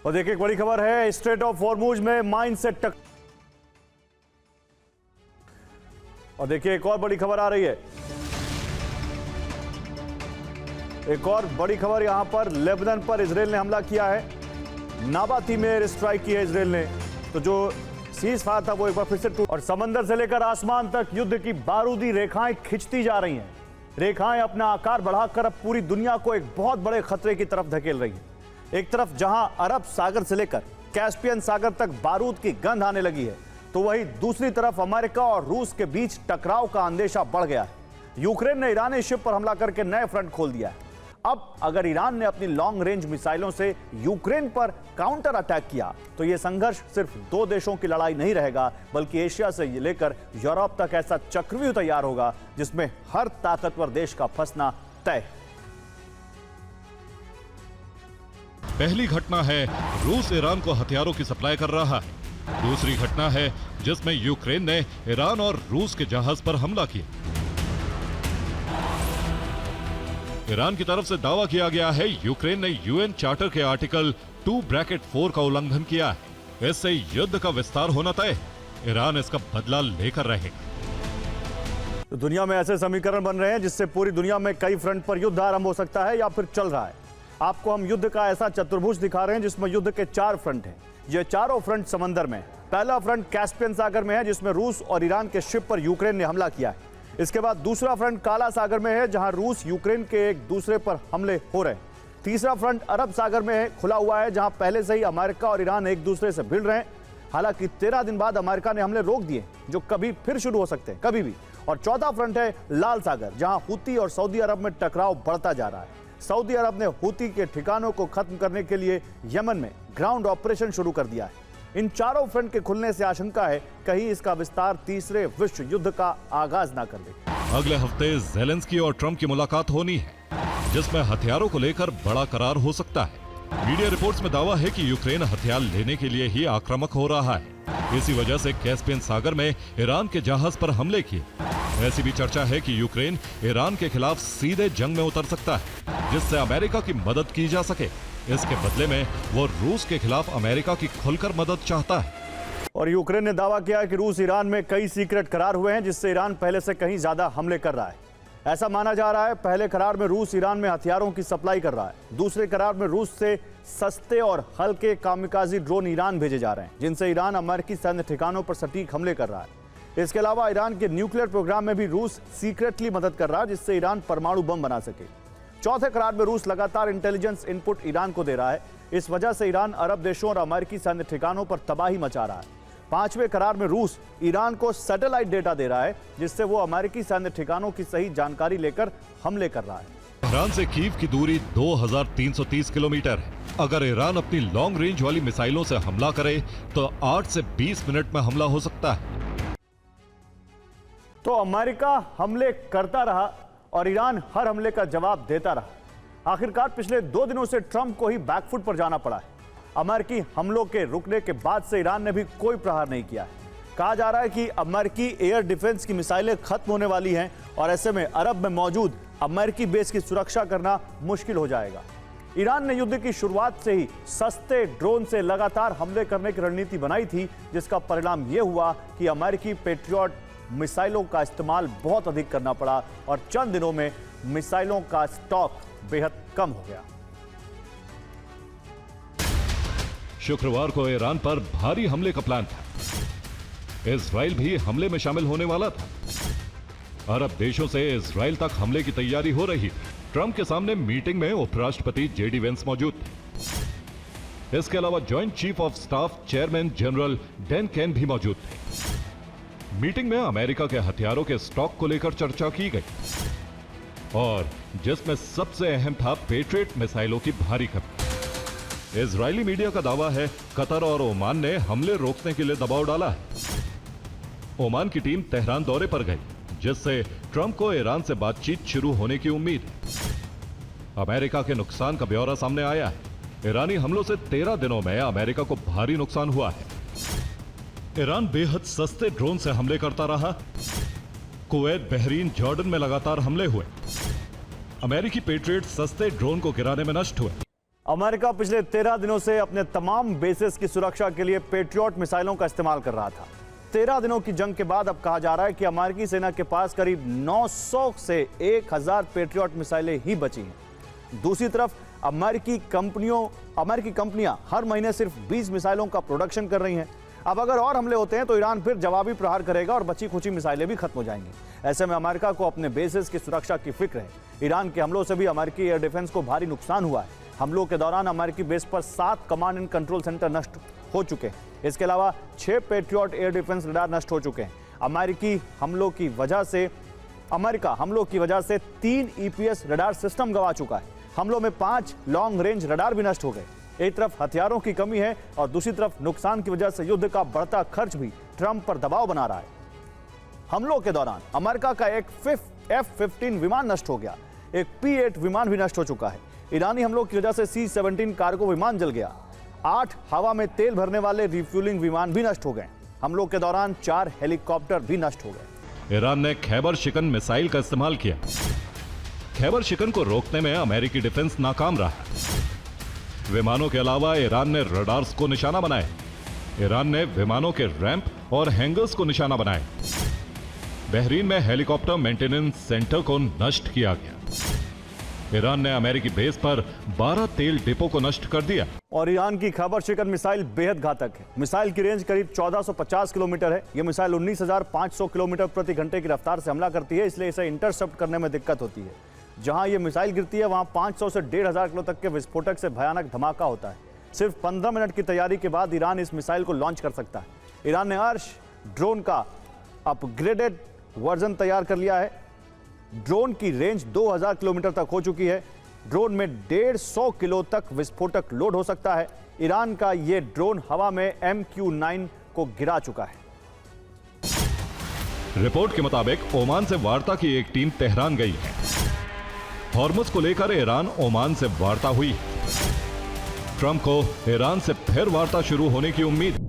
और देखिए एक बड़ी खबर है, स्ट्रेट ऑफ हॉर्मुज में माइन से टक। और देखिए एक और बड़ी खबर आ रही है, एक और बड़ी खबर यहां पर लेबनान पर इजराइल ने हमला किया है। नाबाती में एयर स्ट्राइक की है इजराइल ने। तो जो सीज फायर था वो एक बार फिर से टूट और समंदर से लेकर आसमान तक युद्ध की बारूदी रेखाएं खिंचती जा रही हैं। रेखाएं अपना आकार बढ़ाकर अब पूरी दुनिया को एक बहुत बड़े खतरे की तरफ धकेल रही हैं। एक तरफ जहां अरब सागर से लेकर कैस्पियन सागर तक बारूद की गंध आने लगी है, तो वहीं दूसरी तरफ अमेरिका और रूस के बीच टकराव का अंदेशा बढ़ गया है। यूक्रेन ने ईरानी शिप पर हमला करके नए फ्रंट खोल दिया है। अब अगर ईरान ने अपनी लॉन्ग रेंज मिसाइलों से यूक्रेन पर काउंटर अटैक किया तो यह संघर्ष सिर्फ दो देशों की लड़ाई नहीं रहेगा, बल्कि एशिया से लेकर यूरोप तक ऐसा चक्रव्यूह तैयार होगा जिसमें हर ताकतवर देश का फंसना तय है। पहली घटना है रूस ईरान को हथियारों की सप्लाई कर रहा है। दूसरी घटना है जिसमें यूक्रेन ने ईरान और रूस के जहाज पर हमला किया। ईरान की तरफ से दावा किया गया है यूक्रेन ने यूएन चार्टर के आर्टिकल 2(4) का उल्लंघन किया है। इससे युद्ध का विस्तार होना तय। ईरान इसका बदला लेकर रहेगा। तो दुनिया में ऐसे समीकरण बन रहे हैं जिससे पूरी दुनिया में कई फ्रंट पर युद्ध आरंभ हो सकता है या फिर चल रहा है। आपको हम युद्ध का ऐसा चतुर्भुज दिखा रहे हैं जिसमें युद्ध के 4 फ्रंट हैं। ये चारों फ्रंट समंदर में। पहला फ्रंट कैस्पियन सागर में है जिसमें रूस और ईरान के शिप पर यूक्रेन ने हमला किया है। इसके बाद दूसरा फ्रंट काला सागर में है जहां रूस यूक्रेन के एक दूसरे पर हमले हो रहे हैं। तीसरा फ्रंट अरब सागर में है, खुला हुआ है, जहां पहले से ही अमेरिका और ईरान एक दूसरे से भिड़ रहे हैं। हालांकि 13 दिन बाद अमेरिका ने हमले रोक दिए जो कभी फिर शुरू हो सकते हैं, कभी भी। और चौथा फ्रंट है लाल सागर, जहां हूती और सऊदी अरब में टकराव बढ़ता जा रहा है। सऊदी अरब ने हूती के ठिकानों को खत्म करने के लिए यमन में ग्राउंड ऑपरेशन शुरू कर दिया है। इन चारों फ्रंट के खुलने से आशंका है कहीं इसका विस्तार तीसरे विश्व युद्ध का आगाज ना कर दे। अगले हफ्ते ज़ेलेंस्की और ट्रंप की मुलाकात होनी है जिसमें हथियारों को लेकर बड़ा करार हो सकता है। मीडिया रिपोर्ट्स में दावा है कि यूक्रेन हथियार लेने के लिए ही आक्रामक हो रहा है। इसी वजह से कैस्पियन सागर में ईरान के जहाज पर हमले किए। ऐसी भी चर्चा है कि यूक्रेन ईरान के खिलाफ सीधे जंग में उतर सकता है जिससे अमेरिका की मदद की जा सके। इसके बदले में वो रूस के खिलाफ अमेरिका की खुलकर मदद चाहता है। और यूक्रेन ने दावा किया है कि रूस ईरान में कई सीक्रेट करार हुए हैं जिससे ईरान पहले से कहीं ज्यादा हमले कर रहा है। ऐसा माना जा रहा है पहले करार में रूस ईरान में हथियारों की सप्लाई कर रहा है। दूसरे करार में रूस से सस्ते और हल्के कामिकाजी ड्रोन ईरान भेजे जा रहे हैं जिनसे ईरान अमेरिकी सैन्य ठिकानों पर सटीक हमले कर रहा है। इसके अलावा ईरान के न्यूक्लियर प्रोग्राम में भी रूस सीक्रेटली मदद कर रहा है जिससे ईरान परमाणु बम बना सके। चौथे करार में रूस लगातार इंटेलिजेंस इनपुट ईरान को दे रहा है। इस वजह से ईरान अरब देशों और अमेरिकी सैन्य ठिकानों पर तबाही मचा रहा है। पांचवें करार में रूस ईरान को सैटेलाइट डेटा दे रहा है जिससे वो अमेरिकी सैन्य ठिकानों की सही जानकारी लेकर हमले कर रहा है। ईरान से कीव की दूरी 2330 किलोमीटर है। अगर ईरान अपनी लॉन्ग रेंज वाली मिसाइलों से हमला करे तो 8 से 20 मिनट में हमला हो सकता है। तो अमेरिका हमले करता रहा और ईरान हर हमले का जवाब देता रहा। आखिरकार पिछले 2 दिनों से ट्रंप को ही बैकफुट पर जाना पड़ा है। अमेरिकी हमलों के रुकने के बाद से ईरान ने भी कोई प्रहार नहीं किया है। कहा जा रहा है कि अमेरिकी एयर डिफेंस की मिसाइलें खत्म होने वाली हैं और ऐसे में अरब में मौजूद अमेरिकी बेस की सुरक्षा करना मुश्किल हो जाएगा। ईरान ने युद्ध की शुरुआत से ही सस्ते ड्रोन से लगातार हमले करने की रणनीति बनाई थी, जिसका परिणाम यह हुआ कि अमेरिकी पेट्रियट मिसाइलों का इस्तेमाल बहुत अधिक करना पड़ा और चंद दिनों में मिसाइलों का स्टॉक बेहद कम हो गया। शुक्रवार को ईरान पर भारी हमले का प्लान था। इजराइल भी हमले में शामिल होने वाला था। अरब देशों से इजराइल तक हमले की तैयारी हो रही थी। ट्रंप के सामने मीटिंग में उपराष्ट्रपति जेडी वेंस मौजूद थे। इसके अलावा joint chief of staff chairman general Dan Caine भी मौजूद थे। मीटिंग में अमेरिका के हथियारों के स्टॉक को लेकर चर्चा की गई और जिसमें सबसे अहम था पेट्रियट मिसाइलों की भारी खपत। इजरायली मीडिया का दावा है कतर और ओमान ने हमले रोकने के लिए दबाव डाला है। ओमान की टीम तेहरान दौरे पर गई जिससे ट्रंप को ईरान से बातचीत शुरू होने की उम्मीद है। अमेरिका के नुकसान का ब्यौरा सामने आया है। ईरानी हमलों से 13 दिनों में अमेरिका को भारी नुकसान हुआ है। ईरान बेहद सस्ते ड्रोन से हमले करता रहा। कुवैत, बहरीन, जॉर्डन में लगातार हमले हुए। अमेरिकी पेट्रियट सस्ते ड्रोन को गिराने में नष्ट हुए। अमेरिका पिछले 13 दिनों से अपने तमाम बेसेस की सुरक्षा के लिए पेट्रियट मिसाइलों का इस्तेमाल कर रहा था। 13 दिनों की जंग के बाद अब कहा जा रहा है कि अमेरिकी सेना के पास करीब 900 से 1000 पेट्रियट मिसाइलें ही बची हैं। दूसरी तरफ अमेरिकी कंपनियां हर महीने सिर्फ 20 मिसाइलों का प्रोडक्शन कर रही हैं। अब अगर और हमले होते हैं तो ईरान फिर जवाबी प्रहार करेगा और बची खुची मिसाइलें भी खत्म हो जाएंगी। ऐसे में अमेरिका को अपने बेसेस की सुरक्षा की फिक्र है। ईरान के हमलों से भी अमेरिकी एयर डिफेंस को भारी नुकसान हुआ है। हमलों के दौरान अमेरिकी बेस पर 7 कमांड एंड कंट्रोल सेंटर नष्ट हो चुके हैं। इसके अलावा 6 पेट्रियट एयर डिफेंस रडार नष्ट हो चुके हैं। अमेरिका हमलों की वजह से 3 ईपीएस रडार सिस्टम गंवा चुका है। हमलों में 5 लॉन्ग रेंज रडार भी नष्ट हो गए। एक तरफ हथियारों की कमी है और दूसरी तरफ नुकसान की वजह से युद्ध का बढ़ता खर्च भी ट्रंप पर दबाव बना रहा है। हमलों के दौरान अमेरिका का एक F-15 विमान नष्ट हो गया। एक P-8 विमान भी नष्ट हो चुका है। ईरानी हमलों की वजह से C-17 कार्गो विमान जल गया। 8 हवा में तेल भरने वाले रिफ्यूलिंग विमान भी नष्ट हो गए। हमलों के दौरान 4 हेलीकॉप्टर भी नष्ट हो गए। ईरान ने खैबर शिकन मिसाइल का इस्तेमाल किया। खैबर शिकन को रोकने में अमेरिकी डिफेंस नाकाम रहा। विमानों के अलावा ईरान ने रडार्स को निशाना बनाए। ईरान ने विमानों के रैंप और हैंगर्स को निशाना बनाए। बहरीन में हेलीकॉप्टर मेंटेनेंस सेंटर को नष्ट किया गया। ईरान ने अमेरिकी बेस पर 12 तेल डिपो को नष्ट कर दिया। और ईरान की खैबर शिकन मिसाइल बेहद घातक है। मिसाइल की रेंज करीब 1450 किलोमीटर है। यह मिसाइल 19,500 किलोमीटर प्रति घंटे की रफ्तार से हमला करती है, इसलिए इसे इंटरसेप्ट करने में दिक्कत होती है। जहां यह मिसाइल गिरती है वहां 500 से 1500 किलो तक के विस्फोटक से भयानक धमाका होता है। सिर्फ 15 मिनट की तैयारी के बाद ईरान इस मिसाइल को लॉन्च कर सकता है। ईरान ने अर्श ड्रोन का अपग्रेडेड वर्जन तैयार कर लिया है। ड्रोन की रेंज 2000 किलोमीटर तक हो चुकी है। ड्रोन में 150 किलो तक विस्फोटक लोड हो सकता है। ईरान का यह ड्रोन हवा में MQ-9 को गिरा चुका है। रिपोर्ट के मुताबिक ओमान से वार्ता की एक टीम तेहरान गई है। हॉर्मुज को लेकर ईरान ओमान से वार्ता हुई। ट्रंप को ईरान से फिर वार्ता शुरू होने की उम्मीद।